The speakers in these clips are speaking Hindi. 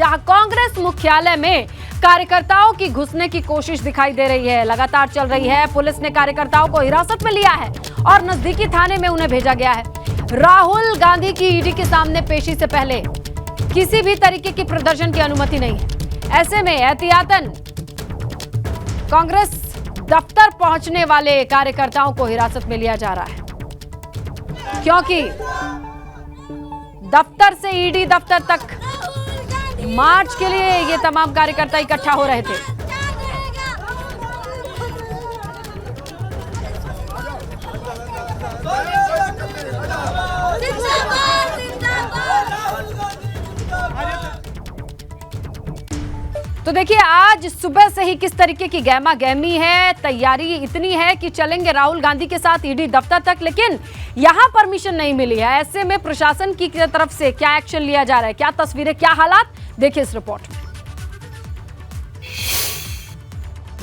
जहां कांग्रेस मुख्यालय में कार्यकर्ताओं की घुसने की कोशिश दिखाई दे रही है, लगातार चल रही है। पुलिस ने कार्यकर्ताओं को हिरासत में लिया है और नजदीकी थाने में उन्हें भेजा गया है। राहुल गांधी की ईडी के सामने पेशी से पहले किसी भी तरीके की प्रदर्शन की अनुमति नहीं है। ऐसे में एहतियातन कांग्रेस दफ्तर पहुंचने वाले कार्यकर्ताओं को हिरासत में लिया जा रहा है, क्योंकि दफ्तर से ईडी दफ्तर तक मार्च के लिए ये तमाम कार्यकर्ता इकट्ठा हो रहे थे। तो देखिए आज सुबह से ही किस तरीके की गहमा गहमी है, तैयारी इतनी है कि चलेंगे राहुल गांधी के साथ ईडी दफ्तर तक, लेकिन यहां परमिशन नहीं मिली है। ऐसे में प्रशासन की तरफ से क्या एक्शन लिया जा रहा है, क्या तस्वीरें, क्या हालात, देखिए इस रिपोर्ट में।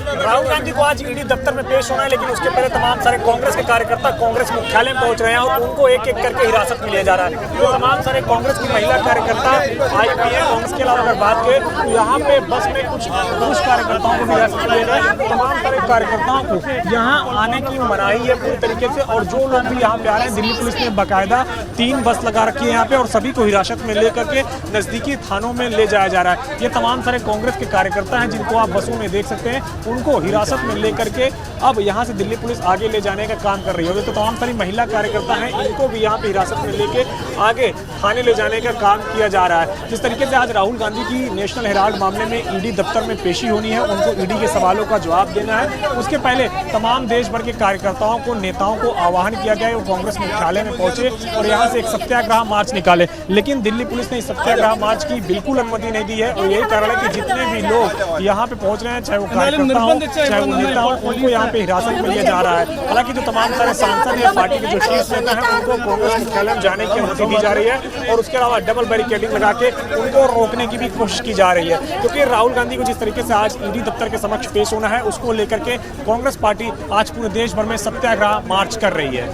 राहुल गांधी को आज ईडी दफ्तर में पेश होना है, लेकिन उसके पहले तमाम सारे कांग्रेस के कार्यकर्ता कांग्रेस मुख्यालय में पहुंच रहे हैं और उनको एक एक करके हिरासत में लिया जा रहा है। तो तमाम सारे कांग्रेस की महिला कार्यकर्ता आई हुई है। कांग्रेस के अलावा अगर बात करें तो यहाँ पे बस में कुछ पुरुष कार्यकर्ताओं को हिरासत में ले रहे हैं। तमाम सारे कार्यकर्ताओं को यहाँ आने की मनाही है पूरी तरीके से, और जो लोग भी यहाँ पे आ रहे हैं, दिल्ली पुलिस ने बाकायदा 3 बस लगा रखी है यहाँ पे और सभी को हिरासत में लेकर के नजदीकी थानों में ले जाया जा रहा है। ये तमाम सारे कांग्रेस के कार्यकर्ता हैं जिनको आप बसों में देख सकते हैं, उनको हिरासत में लेकर के अब यहाँ से दिल्ली पुलिस आगे ले जाने का काम कर रही है। तो तमाम सारी महिला कार्यकर्ता हैं, इनको भी यहाँ पे हिरासत में लेके आगे थाने ले जाने का काम किया जा रहा है। जिस तरीके से आज राहुल गांधी की नेशनल हेराल्ड मामले में ईडी दफ्तर में पेशी होनी है, उनको ईडी के सवालों का जवाब देना है, उसके पहले तमाम देश भर के कार्यकर्ताओं को, नेताओं को आह्वान किया गया है वो कांग्रेस मुख्यालय में पहुंचे और यहाँ से एक सत्याग्रह मार्च निकाले। लेकिन दिल्ली पुलिस ने इस सत्याग्रह मार्च की बिल्कुल अनुमति नहीं दी है और यही कारण है कि जितने भी लोग यहाँ पे पहुंच रहे हैं, चाहे वो कार्यकर्ता हो चाहे वो नेता हो, उनको यहाँ पे हिरासत में लिया जा रहा है। हालांकि जो तमाम सारे सांसद या पार्टी के जो शीर्ष नेता हैं, उनको कांग्रेस मुख्यालय में जाने की अनुमति दी जा रही है और उसके अलावा डबल बैरिकेडिंग लगा के उनको रोकने की भी कोशिश की जा रही है, क्योंकि राहुल गांधी को जिस तरीके से आज ईडी दफ्तर के समक्ष पेश होना है, उसको लेकर के कांग्रेस पार्टी आज पूरे देश भर में सत्याग्रह मार्च कर रही है।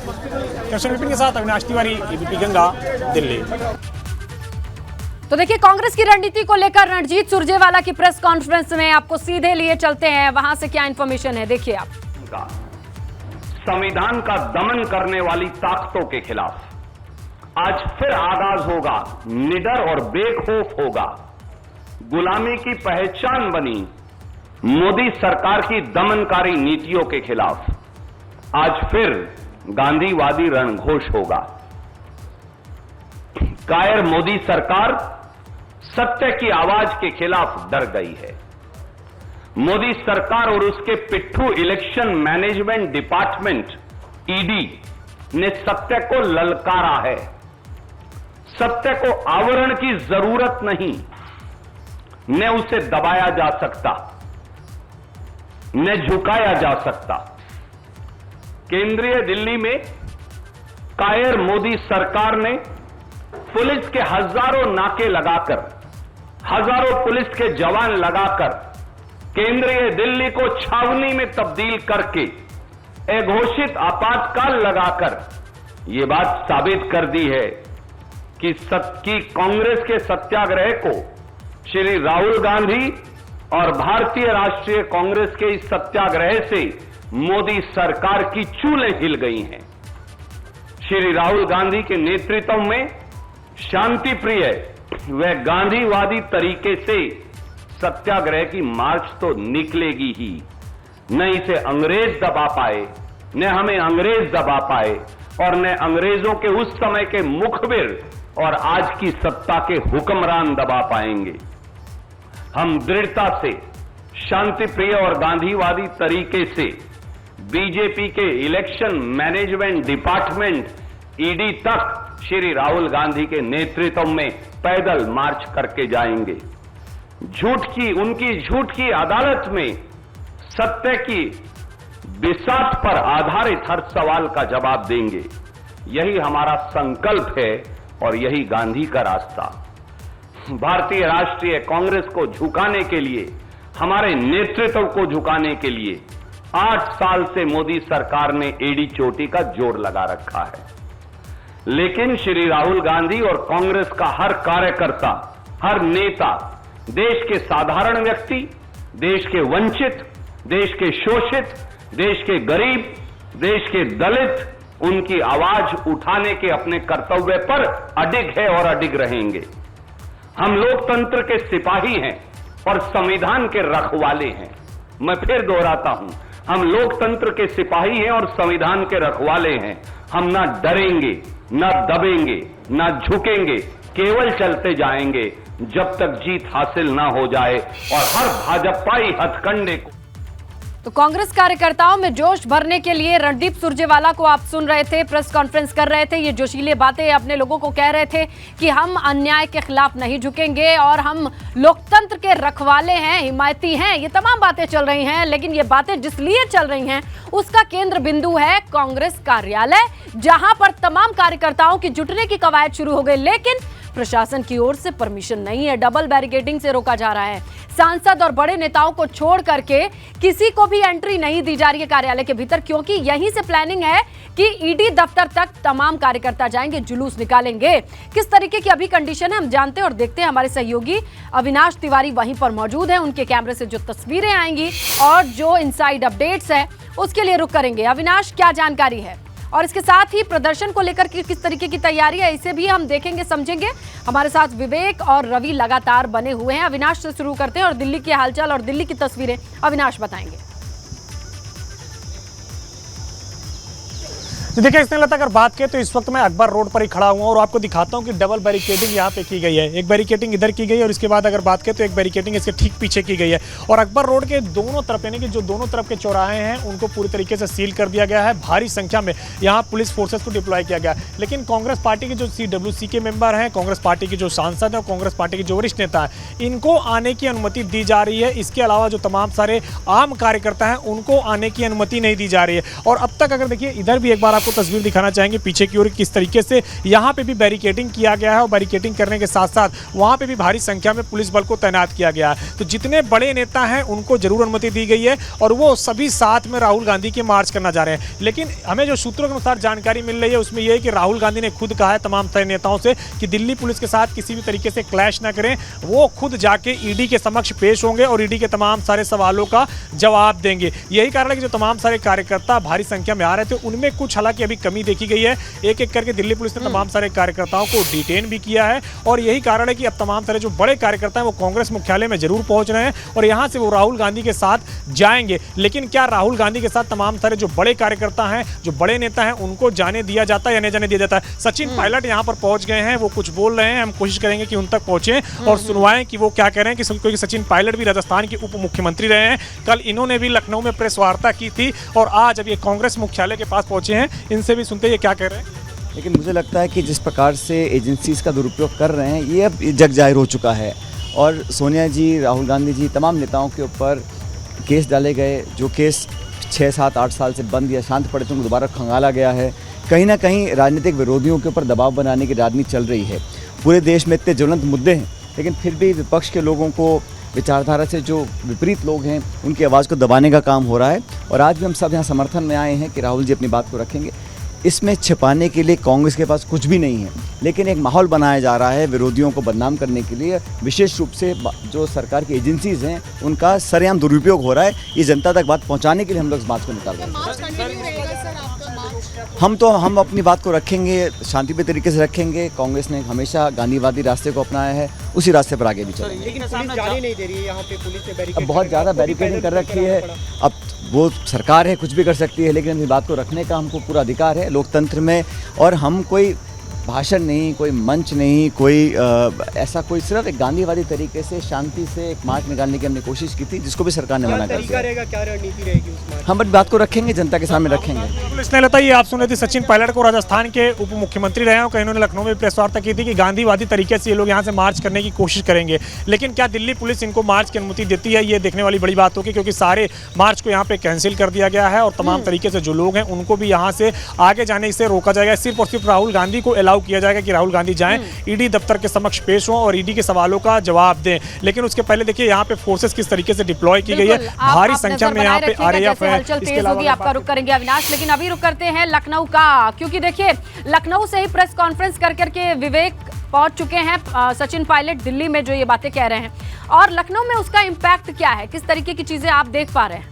कृष्ण विपिन के साथ अविनाश तिवारी, एबीपी गंगा, दिल्ली। तो देखिए कांग्रेस की रणनीति को लेकर रणजीत सुरजेवाला की प्रेस कॉन्फ्रेंस में आपको सीधे लिए चलते हैं, वहां से क्या इंफॉर्मेशन है, देखिए आप। संविधान का दमन करने वाली ताकतों के खिलाफ आज फिर आगाज होगा, निडर और बेखौफ होगा। गुलामी की पहचान बनी मोदी सरकार की दमनकारी नीतियों के खिलाफ आज फिर गांधीवादी रणघोष होगा। कायर मोदी सरकार सत्य की आवाज के खिलाफ डर गई है। मोदी सरकार और उसके पिट्ठू इलेक्शन मैनेजमेंट डिपार्टमेंट ईडी ने सत्य को ललकारा है। सत्य को आवरण की जरूरत नहीं, न उसे दबाया जा सकता, न झुकाया जा सकता। केंद्रीय दिल्ली में कायर मोदी सरकार ने पुलिस के हजारों नाके लगाकर, हजारों पुलिस के जवान लगाकर केंद्रीय दिल्ली को छावनी में तब्दील करके अघोषित आपातकाल लगाकर यह बात साबित कर दी है कि कांग्रेस के सत्याग्रह को श्री राहुल गांधी और भारतीय राष्ट्रीय कांग्रेस के इस सत्याग्रह से मोदी सरकार की चूलें हिल गई हैं। श्री राहुल गांधी के नेतृत्व में शांति प्रिय व गांधीवादी तरीके से सत्याग्रह की मार्च तो निकलेगी ही। न इसे अंग्रेज दबा पाए, न हमें अंग्रेज दबा पाए और न अंग्रेजों के उस समय के मुखबिर और आज की सत्ता के हुक्मरान दबा पाएंगे। हम दृढ़ता से शांति प्रिय और गांधीवादी तरीके से बीजेपी के इलेक्शन मैनेजमेंट डिपार्टमेंट ईडी तक श्री राहुल गांधी के नेतृत्व में पैदल मार्च करके जाएंगे। उनकी झूठ की अदालत में सत्य की बिसात पर आधारित हर सवाल का जवाब देंगे। यही हमारा संकल्प है और यही गांधी का रास्ता। भारतीय राष्ट्रीय कांग्रेस को झुकाने के लिए, हमारे नेतृत्व को झुकाने के लिए 8 साल से मोदी सरकार ने एड़ी चोटी का जोर लगा रखा है। लेकिन श्री राहुल गांधी और कांग्रेस का हर कार्यकर्ता, हर नेता देश के साधारण व्यक्ति, देश के वंचित, देश के शोषित, देश के गरीब, देश के दलित उनकी आवाज उठाने के अपने कर्तव्य पर अडिग है और अडिग रहेंगे। हम लोकतंत्र के सिपाही हैं और संविधान के रखवाले हैं। मैं फिर दोहराता हूं, हम लोकतंत्र के सिपाही हैं और संविधान के रखवाले हैं। हम ना डरेंगे, ना दबेंगे, ना झुकेंगे, केवल चलते जाएंगे जब तक जीत हासिल ना हो जाए। और हर भाजपाई हथकंडे को तो कांग्रेस कार्यकर्ताओं में जोश भरने के लिए रणदीप सुरजेवाला को आप सुन रहे थे, प्रेस कॉन्फ्रेंस कर रहे थे, ये जोशीले बातें अपने लोगों को कह रहे थे कि हम अन्याय के खिलाफ नहीं झुकेंगे और हम लोकतंत्र के रखवाले हैं, हिमायती हैं। ये तमाम बातें चल रही हैं, लेकिन ये बातें जिस लिए चल रही हैं उसका केंद्र बिंदु है कांग्रेस कार्यालय, जहां पर तमाम कार्यकर्ताओं की जुटने की कवायद शुरू हो गई। लेकिन प्रशासन की ओर से परमिशन नहीं है, डबल बैरिकेडिंग से रोका जा रहा है। सांसद और बड़े नेताओं को छोड़ करके किसी को भी एंट्री नहीं दी जा रही है कार्यालय के भीतर, क्योंकि यहीं से प्लानिंग है कि ईडी दफ्तर तक तमाम कार्यकर्ता जाएंगे, जुलूस निकालेंगे। किस तरीके की अभी कंडीशन है हम जानते हैं और देखते हैं। हमारे सहयोगी अविनाश तिवारी वहीं पर मौजूद हैं, उनके कैमरे से जो तस्वीरें आएंगी और जो इनसाइड अपडेट्स है उसके लिए रुक करेंगे। अविनाश, क्या जानकारी है और इसके साथ ही प्रदर्शन को लेकर किस तरीके की तैयारी है, इसे भी हम देखेंगे समझेंगे। हमारे साथ विवेक और रवि लगातार बने हुए हैं। अविनाश से शुरू करते हैं और दिल्ली की हालचाल और दिल्ली की तस्वीरें अविनाश बताएंगे। देखिए स्नेहलता, अगर बात करें तो इस वक्त मैं अकबर रोड पर ही खड़ा हुआ और आपको दिखाता हूं कि डबल बैरिकेडिंग यहां पे की गई है। एक बैरिकेडिंग इधर की गई है और इसके बाद अगर बात करें तो एक बैरिकेडिंग इसके ठीक पीछे की गई है। और अकबर रोड के दोनों तरफ, यानी कि जो दोनों तरफ के चौराहे हैं उनको पूरी तरीके से सील कर दिया गया है। भारी संख्या में यहाँ पुलिस फोर्सेस को डिप्लॉय किया गया। लेकिन कांग्रेस पार्टी के जो CWC के मेंबर हैं, कांग्रेस पार्टी के जो सांसद हैं और कांग्रेस पार्टी के जो वरिष्ठ नेता हैं, इनको आने की अनुमति दी जा रही है। इसके अलावा जो तमाम सारे आम कार्यकर्ता हैं उनको आने की अनुमति नहीं दी जा रही है। और अब तक अगर देखिए इधर भी एक बार आपको तस्वीर दिखाना चाहेंगे पीछे की ओर किस तरीके से यहाँ पे भी बैरिकेडिंग किया गया है और बैरिकेडिंग करने के साथ साथ वहाँ पे भी भारी संख्या में पुलिस बल को तैनात किया गया है। तो जितने बड़े नेता हैं उनको जरूर अनुमति दी गई है और वो सभी साथ में राहुल गांधी के मार्च करना जा रहे हैं। लेकिन हमें जो सूत्रों के अनुसार जानकारी मिल रही है उसमें यह है कि राहुल गांधी ने खुद कहा है तमाम सारे नेताओं से कि दिल्ली पुलिस के साथ किसी भी तरीके से क्लैश ना करें। वो खुद जाके ईडी के समक्ष पेश होंगे और ईडी के तमाम सारे सवालों का जवाब देंगे। यही कारण है कि जो तमाम सारे कार्यकर्ता भारी संख्या में आ रहे थे उनमें कुछ हालांकि अभी कमी देखी गई है। एक एक करके दिल्ली पुलिस ने तमाम सारे कार्यकर्ताओं को डिटेन भी किया है और यही कारण है कि अब तमाम सारे जो बड़े कार्यकर्ता हैं वो कांग्रेस मुख्यालय में जरूर पहुंच रहे हैं और यहां से वो राहुल गांधी के साथ जाएंगे। लेकिन क्या राहुल गांधी के साथ तमाम सारे जो बड़े कार्यकर्ता हैं, जो बड़े नेता हैं, उनको जाने दिया जाता है या नहीं जाने दिया जाता है? सचिन पायलट यहां पर पहुंच गए हैं, वो कुछ बोल रहे हैं, हम कोशिश करेंगे कि उन तक पहुंचे और सुनवाएं कि वो क्या कह रहे हैं। क्योंकि सचिन पायलट भी राजस्थान के उप मुख्यमंत्री रहे हैं। कल इन्होंने भी लखनऊ में प्रेस वार्ता की थी और आज अब ये कांग्रेस मुख्यालय के पास पहुंचे हैं। इनसे भी सुनते ये क्या कह रहे हैं। लेकिन मुझे लगता है कि जिस प्रकार से एजेंसीज का दुरुपयोग कर रहे हैं ये अब जग जाहिर हो चुका है और सोनिया जी, राहुल गांधी जी, तमाम नेताओं के ऊपर केस डाले गए। जो केस 6, 7, 8 साल से बंद या शांत पड़े थे उनको दोबारा खंगाला गया है। कहीं ना कहीं राजनीतिक विरोधियों के ऊपर दबाव बनाने की राजनीति चल रही है। पूरे देश में इतने ज्वलंत मुद्दे हैं लेकिन फिर भी विपक्ष के लोगों को, विचारधारा से जो विपरीत लोग हैं, उनकी आवाज़ को दबाने का काम हो रहा है। और आज भी हम सब यहाँ समर्थन में आए हैं कि राहुल जी अपनी बात को रखेंगे। इसमें छिपाने के लिए कांग्रेस के पास कुछ भी नहीं है, लेकिन एक माहौल बनाया जा रहा है विरोधियों को बदनाम करने के लिए। विशेष रूप से जो सरकार की एजेंसीज हैं उनका सरेआम दुरुपयोग हो रहा है। ये जनता तक बात पहुंचाने के लिए हम लोग इस बात को निकाल रहे हैं। हम अपनी बात को रखेंगे, शांतिपूर्ण तरीके से रखेंगे। कांग्रेस ने हमेशा गांधीवादी रास्ते को अपनाया है, उसी रास्ते पर आगे भी चलेंगे। लेकिन पुलिस जाने नहीं दे रही है, यहाँ पे पुलिस ने बैरिकेड, अब बहुत ज़्यादा बैरिकेडिंग कर रखी है। अब वो सरकार है, कुछ भी कर सकती है, लेकिन अपनी बात को रखने का हमको पूरा अधिकार है लोकतंत्र में। और हम कोई भाषण नहीं, कोई मंच नहीं, कोई ऐसा कोई, सिर्फ एक गांधीवादी तरीके से शांति से एक मार्च निकालने की हमने कोशिश की थी, जिसको भी सरकार ने मना कर दिया। क्या रणनीति रहेगी उस मार्च? हम बात को रखेंगे, जनता के सामने रखेंगे। इसने लगता है ये आप सुन रहे थे सचिन पायलट को, राजस्थान के उप मुख्यमंत्री रहे हैं। कहीं उन्होंने लखनऊ में प्रेस वार्ता की थी कि गांधीवादी तरीके से ये लोग यहाँ से मार्च करने की कोशिश करेंगे। लेकिन क्या दिल्ली पुलिस इनको मार्च की अनुमति देती है, ये देखने वाली बड़ी बात होगी, क्योंकि सारे मार्च को यहाँ पे कैंसिल कर दिया गया है और तमाम तरीके से जो लोग हैं उनको भी यहाँ से आगे जाने से रोका जाएगा। सिर्फ और सिर्फ राहुल गांधी को अलाउ किया जाएगा कि राहुल गांधी जाएं, ईडी दफ्तर के समक्ष पेश हों और ईडी के सवालों का जवाब दें। लेकिन उसके पहले देखिए यहाँ पे फोर्सेस किस तरीके से डिप्लॉय की गई है। भारी संख्या में यहाँ पे आरएएफ है। इसके अलावा आपका रुख करेंगे अविनाश, लेकिन अभी रुक करते हैं लखनऊ का, क्योंकि देखिए लखनऊ से ही प्रेस कॉन्फ्रेंस कर करके विवेक पहुंच चुके हैं सचिन पायलट दिल्ली में, जो ये बातें कह रहे हैं, और लखनऊ में उसका इम्पैक्ट क्या है, किस तरीके की चीजें आप देख पा रहे हैं?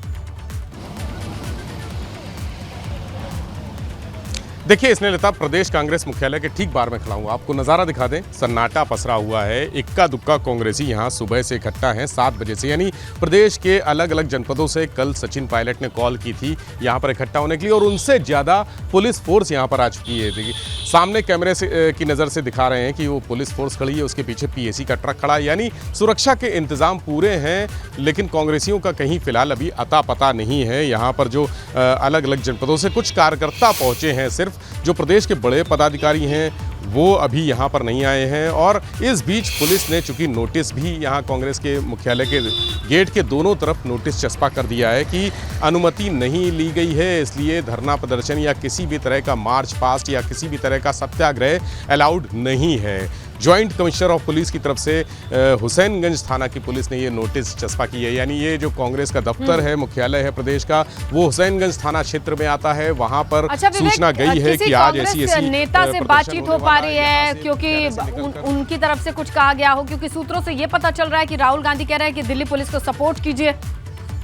देखिए स्नेहलता, प्रदेश कांग्रेस मुख्यालय के ठीक बाहर में खड़ा हूँ, आपको नज़ारा दिखा दें। सन्नाटा पसरा हुआ है, इक्का दुक्का कांग्रेसी यहाँ सुबह से इकट्ठा हैं 7 बजे से, यानी प्रदेश के अलग अलग जनपदों से कल सचिन पायलट ने कॉल की थी यहाँ पर इकट्ठा होने के लिए, और उनसे ज़्यादा पुलिस फोर्स यहाँ पर आ चुकी है। देखिए सामने कैमरे से की नज़र से दिखा रहे हैं कि वो पुलिस फोर्स खड़ी है, उसके पीछे पीएसी का ट्रक खड़ा है, यानी सुरक्षा के इंतजाम पूरे हैं। लेकिन कांग्रेसियों का कहीं फिलहाल अभी अता पता नहीं है। यहाँ पर जो अलग अलग जनपदों से कुछ कार्यकर्ता पहुँचे हैं, सिर्फ जो प्रदेश के बड़े पदाधिकारी हैं वो अभी यहाँ पर नहीं आए हैं। और इस बीच पुलिस ने चूंकि नोटिस भी यहाँ कांग्रेस के मुख्यालय के गेट के दोनों तरफ नोटिस चस्पा कर दिया है कि अनुमति नहीं ली गई है, इसलिए धरना प्रदर्शन या किसी भी तरह का मार्च पास्ट या किसी भी तरह का सत्याग्रह अलाउड नहीं है। जॉइंट कमिश्नर ऑफ पुलिस की तरफ से हुसैनगंज थाना की पुलिस ने ये नोटिस चस्पा की है, यानी ये जो कांग्रेस का दफ्तर है, मुख्यालय है प्रदेश का, वो हुसैनगंज थाना क्षेत्र में आता है। वहां पर सूचना गई है कि आज ऐसी नेता से बातचीत हो पा रही है, क्योंकि उनकी तरफ से कुछ कहा गया हो, क्योंकि सूत्रों से ये पता चल रहा है कि राहुल गांधी कह रहे हैं कि दिल्ली पुलिस को सपोर्ट कीजिए,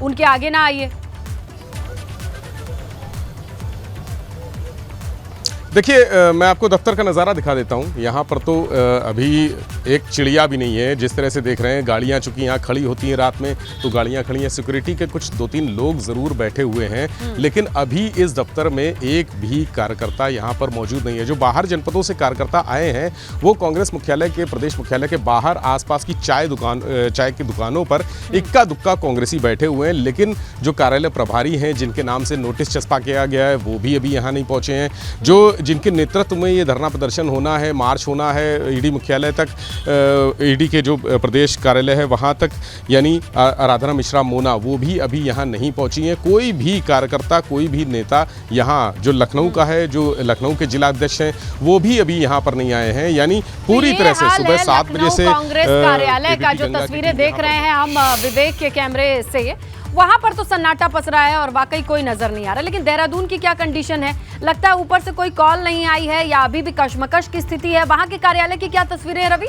उनके आगे ना आइए। देखिए मैं आपको दफ्तर का नज़ारा दिखा देता हूँ। यहाँ पर तो अभी एक चिड़िया भी नहीं है, जिस तरह से देख रहे हैं। गाड़ियाँ चूँकि यहाँ खड़ी होती हैं रात में, तो गाड़ियाँ खड़ी हैं। सिक्योरिटी के कुछ 2-3 लोग ज़रूर बैठे हुए हैं, लेकिन अभी इस दफ्तर में एक भी कार्यकर्ता यहाँ पर मौजूद नहीं है। जो बाहर जनपदों से कार्यकर्ता आए हैं वो कांग्रेस मुख्यालय के, प्रदेश मुख्यालय के बाहर आसपास की चाय की दुकानों पर इक्का दुक्का कांग्रेसी बैठे हुए हैं। लेकिन जो कार्यालय प्रभारी हैं, जिनके नाम से नोटिस चस्पा किया गया है, वो भी अभी यहाँ नहीं पहुँचे हैं। जिनके नेतृत्व में ये धरना प्रदर्शन होना है, मार्च होना है ईडी मुख्यालय तक, ईडी के जो प्रदेश कार्यालय है वहाँ तक, यानी आराधना मिश्रा मोना, वो भी अभी यहाँ नहीं पहुँची हैं। कोई भी कार्यकर्ता, कोई भी नेता यहाँ जो लखनऊ का है, जो लखनऊ के जिला अध्यक्ष हैं, वो भी अभी यहाँ पर नहीं आए हैं। यानी पूरी तरह से सुबह 7 बजे से कांग्रेस कार्यालय का जो तस्वीरें देख रहे हैं हम विवेक के कैमरे से, वहां पर तो सन्नाटा पसरा है और वाकई कोई नजर नहीं आ रहा। लेकिन देहरादून की क्या कंडीशन है? लगता है ऊपर से कोई कॉल नहीं आई है या अभी भी कशमकश की स्थिति है? वहां के कार्यालय की क्या तस्वीरें हैं रवि?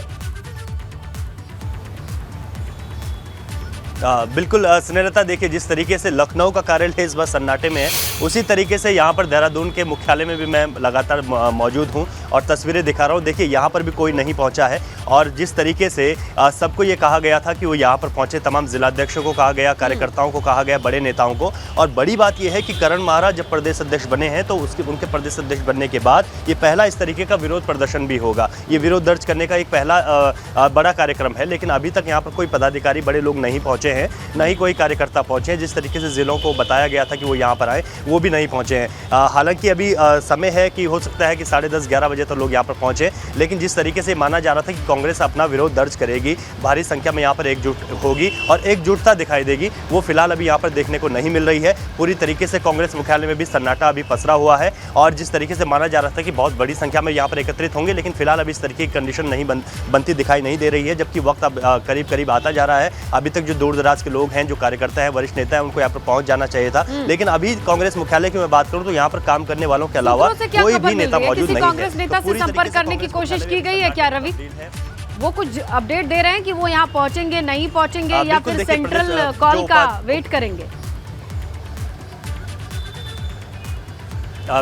बिल्कुल स्नेहलता, देखिए जिस तरीके से लखनऊ का कार्यालय इस बार सन्नाटे में है, उसी तरीके से यहाँ पर देहरादून के मुख्यालय में भी मैं लगातार मौजूद हूँ और तस्वीरें दिखा रहा हूँ। देखिए यहाँ पर भी कोई नहीं पहुँचा है, और जिस तरीके से सबको ये कहा गया था कि वो यहाँ पर पहुँचे, तमाम जिलाध्यक्षों को कहा गया, कार्यकर्ताओं को कहा गया, बड़े नेताओं को। और बड़ी बात यह है कि करण महाराज जब प्रदेश अध्यक्ष बने हैं, तो उनके प्रदेश अध्यक्ष बनने के बाद ये पहला इस तरीके का विरोध प्रदर्शन भी होगा। ये विरोध दर्ज करने का एक पहला बड़ा कार्यक्रम है, लेकिन अभी तक यहाँ पर कोई पदाधिकारी, बड़े लोग नहीं पहुँचे हैं, न ही कोई कार्यकर्ता पहुंचे हैं। जिस तरीके से जिलों को बताया गया था कि वो यहाँ पर आए, वो भी नहीं पहुंचे हैं। हालांकि अभी समय है कि हो सकता है कि 10:30-11 बजे तो लोग यहाँ पर पहुंचे, लेकिन जिस तरीके से माना जा रहा था कि कांग्रेस अपना विरोध दर्ज करेगी, भारी संख्या में यहाँ पर एकजुट होगी और एकजुटता दिखाई देगी, वो फिलहाल अभी यहाँ पर देखने को नहीं मिल रही है। पूरी तरीके से कांग्रेस मुख्यालय में भी सन्नाटा अभी पसरा हुआ है, और जिस तरीके से माना जा रहा था कि बहुत बड़ी संख्या में यहाँ पर एकत्रित होंगे, लेकिन फिलहाल अभी इस तरीके की कंडीशन नहीं बनती दिखाई नहीं दे रही है। जबकि वक्त अब करीब करीब आता जा रहा है। अभी तक जो दूर दराज के लोग हैं, जो कार्यकर्ता है, वरिष्ठ नेता है, उनको यहाँ पर पहुंच जाना चाहिए था, लेकिन अभी कांग्रेस मुख्यालय की मैं बात करूं तो यहाँ पर काम करने वालों के अलावा कोई भी नेता मौजूद नहीं है। कांग्रेस नेता से संपर्क करने की कोशिश की गई है क्या रवि? वो कुछ अपडेट दे रहे हैं कि वो यहाँ पहुंचेंगे, नहीं पहुंचेंगे, या फिर सेंट्रल कॉल का वेट करेंगे?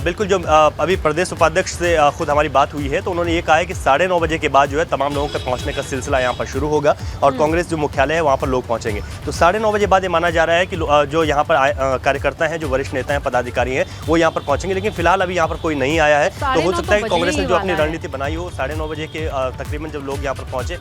बिल्कुल, जो अभी प्रदेश उपाध्यक्ष से खुद हमारी बात हुई है, तो उन्होंने ये कहा है कि 9:30 बजे के बाद जो है तमाम लोगों के पहुंचने का सिलसिला यहाँ पर शुरू होगा, और कांग्रेस जो मुख्यालय है वहाँ पर लोग पहुंचेंगे। तो 9:30 बजे बाद ये माना जा रहा है कि जो यहाँ पर कार्यकर्ता हैं, जो वरिष्ठ नेता हैं, पदाधिकारी हैं, वो यहाँ पर पहुंचेंगे। लेकिन फिलहाल अभी यहाँ पर कोई नहीं आया है, तो हो सकता है कि कांग्रेस ने जो अपनी रणनीति बनाई हो, 9:30 बजे के तकरीबन जब लोग यहाँ पर पहुँचे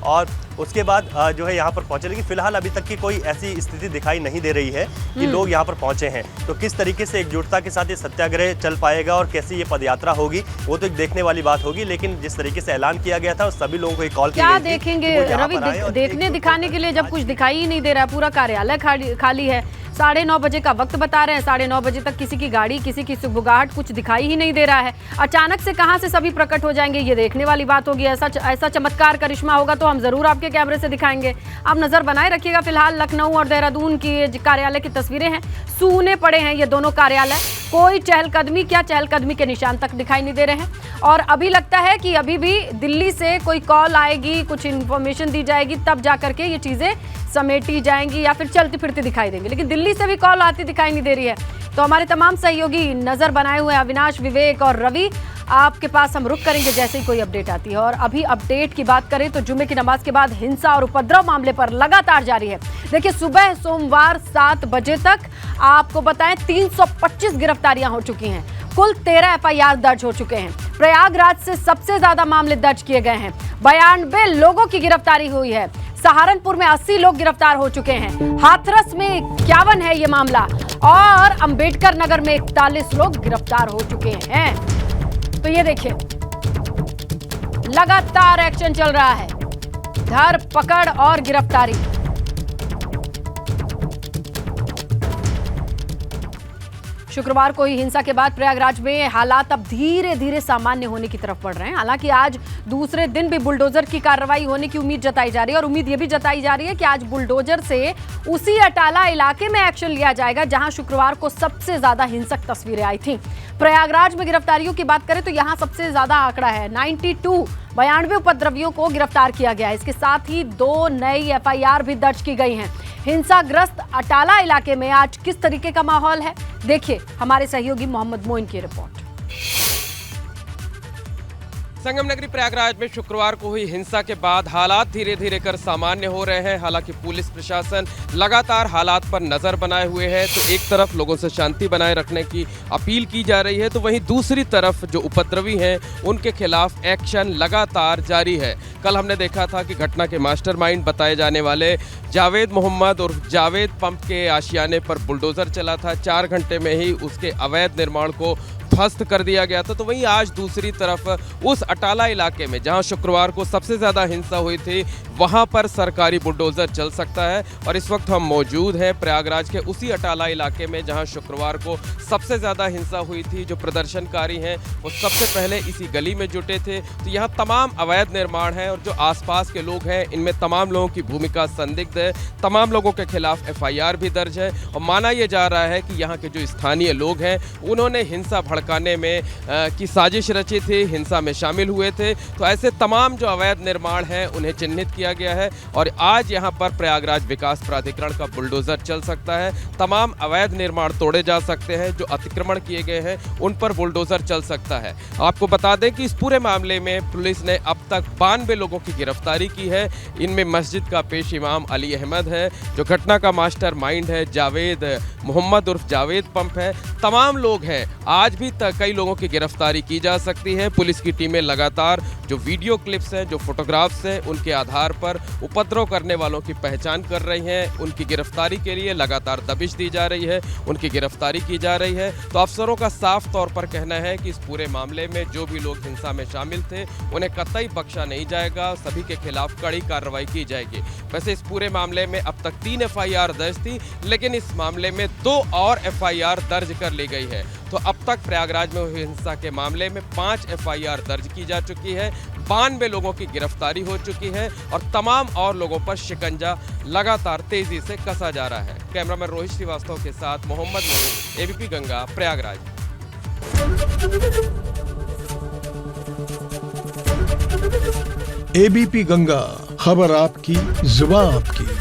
और उसके बाद जो है यहाँ पर पहुंचे। लेकिन फिलहाल अभी तक की कोई ऐसी स्थिति दिखाई नहीं दे रही है कि लोग यहाँ पर पहुंचे हैं। तो किस तरीके से एकजुटता के साथ ये सत्याग्रह चल पाएगा और कैसी ये पदयात्रा होगी, वो तो एक देखने वाली बात होगी। लेकिन जिस तरीके से ऐलान किया गया था, सभी लोगों को एक कॉल क्या देखेंगे रवि? देखने दिखाने के लिए जब कुछ दिखाई ही नहीं दे रहा है, पूरा कार्यालय खाली है, 9:30 बजे का वक्त बता रहे हैं। 9:30 बजे तक किसी की गाड़ी, किसी की सुगबुगाहट कुछ दिखाई ही नहीं दे रहा है। अचानक से कहां से सभी प्रकट हो जाएंगे, ये देखने वाली बात होगी। ऐसा चमत्कार करिश्मा होगा तो हम जरूर आपके कैमरे से दिखाएंगे। आप नजर बनाए रखिएगा। फिलहाल लखनऊ और देहरादून की कार्यालय की तस्वीरें हैं। सूने पड़े हैं ये दोनों कार्यालय। कोई चहलकदमी, क्या चहलकदमी के निशान तक दिखाई नहीं दे रहे हैं। और अभी लगता है कि अभी भी दिल्ली से कोई कॉल आएगी, कुछ इन्फॉर्मेशन दी जाएगी, तब जाकर के ये चीजें समेटी जाएंगी या फिर चलती फिरती दिखाई देंगी। लेकिन दिल्ली से भी कॉल आती दिखाई नहीं दे रही है। तो हमारे तमाम सहयोगी नजर बनाए हुए अविनाश, विवेक और रवि, आपके पास हम रुक करेंगे जैसे ही कोई अपडेट आती है। और अभी अपडेट की बात करें तो जुम्मे की नमाज के बाद हिंसा और उपद्रव मामले पर लगातार जारी है। देखिए, सुबह सोमवार 7 बजे तक आपको बताएं 325 गिरफ्तारियां हो चुकी हैं। कुल 13 FIR दर्ज हो चुके हैं। प्रयागराज से सबसे ज्यादा मामले दर्ज किए गए हैं। 92 लोगों की गिरफ्तारी हुई है। सहारनपुर में 80 लोग गिरफ्तार हो चुके हैं। हाथरस में 51 है ये मामला और अंबेडकर नगर में 41 लोग गिरफ्तार हो चुके हैं। तो ये देखिए, लगातार एक्शन चल रहा है, धर पकड़ और गिरफ्तारी। शुक्रवार को ही हिंसा के बाद प्रयागराज में हालात अब धीरे धीरे सामान्य होने की तरफ बढ़ रहे हैं। हालांकि आज दूसरे दिन भी बुलडोजर की कार्रवाई होने की उम्मीद जताई जा रही है और उम्मीद ये भी जताई जा रही है कि आज बुलडोजर से उसी अटाला इलाके में एक्शन लिया जाएगा जहां शुक्रवार को सबसे ज्यादा हिंसक तस्वीरें आई थी। प्रयागराज में गिरफ्तारियों की बात करें तो यहां सबसे ज्यादा आंकड़ा है 92 उपद्रवियों को गिरफ्तार किया गया है। इसके साथ ही 2 नई FIR भी दर्ज की गई हैं। हिंसाग्रस्त अटाला इलाके में आज किस तरीके का माहौल है, देखिए हमारे सहयोगी मोहम्मद मोइन की रिपोर्ट। संगम नगरी प्रयागराज में शुक्रवार को हुई हिंसा के बाद हालात धीरे धीरे कर सामान्य हो रहे हैं। हालांकि पुलिस प्रशासन लगातार हालात पर नजर बनाए हुए है। तो एक तरफ लोगों से शांति बनाए रखने की अपील की जा रही है, तो वहीं दूसरी तरफ जो उपद्रवी हैं उनके खिलाफ एक्शन लगातार जारी है। कल हमने देखा था कि घटना के मास्टरमाइंड बताए जाने वाले जावेद मोहम्मद और जावेद पंप के आशियाने पर बुलडोजर चला था। 4 घंटे में ही उसके अवैध निर्माण को ध्वस्त कर दिया गया था। तो वहीं आज दूसरी तरफ उस अटाला इलाके में जहां शुक्रवार को सबसे ज़्यादा हिंसा हुई थी, वहां पर सरकारी बुलडोजर चल सकता है। और इस वक्त हम मौजूद हैं प्रयागराज के उसी अटाला इलाके में जहां शुक्रवार को सबसे ज़्यादा हिंसा हुई थी। जो प्रदर्शनकारी हैं वो सबसे पहले इसी गली में जुटे थे। तो यहाँ तमाम अवैध निर्माण है और जो आसपास के लोग हैं इनमें तमाम लोगों की भूमिका संदिग्ध है। तमाम लोगों के खिलाफ FIR भी दर्ज है और माना यह जा रहा है कि यहाँ के जो स्थानीय लोग हैं उन्होंने हिंसा भड़काने में की साजिश रची थी, हिंसा में शामिल हुए थे। तो ऐसे तमाम जो अवैध निर्माण हैं उन्हें चिन्हित किया गया है और आज यहाँ पर प्रयागराज विकास प्राधिकरण का बुलडोजर चल सकता है। तमाम अवैध निर्माण तोड़े जा सकते हैं, जो अतिक्रमण किए गए हैं उन पर बुलडोजर चल सकता है। आपको बता दें कि इस पूरे मामले में पुलिस ने अब तक 92 लोगों की गिरफ्तारी की है। इनमें मस्जिद का पेश इमाम अली अहमद है, जो घटना का मास्टरमाइंड है जावेद मोहम्मद उर्फ जावेद पंप है। तमाम लोग हैं। आज भी कई लोगों की गिरफ्तारी की जा सकती है। पुलिस की टीमें लगातार जो वीडियो क्लिप्स हैं, जो फोटोग्राफ्स हैं, उनके आधार पर उपद्रव करने वालों की पहचान कर रही हैं। उनकी गिरफ्तारी के लिए लगातार दबिश दी जा रही है, उनकी गिरफ्तारी की जा रही है। तो अफसरों का साफ तौर पर कहना है कि इस पूरे मामले में जो भी लोग हिंसा में शामिल थे उन्हें कतई बख्शा नहीं जाएगा, सभी के खिलाफ कड़ी कार्रवाई की जाएगी। वैसे इस पूरे मामले में अब तक 3 FIR दर्ज थी, लेकिन इस मामले में 2 और FIR दर्ज कर ली गई है। तो अब तक प्रयागराज में हुई हिंसा के मामले में 5 FIR दर्ज की जा चुकी है, 92 लोगों की गिरफ्तारी हो चुकी है और तमाम और लोगों पर शिकंजा लगातार तेजी से कसा जा रहा है। कैमरामैन रोहित श्रीवास्तव के साथ मोहम्मद मोइन, ABP गंगा, प्रयागराज। ABP गंगा, खबर आपकी, जुबान आपकी।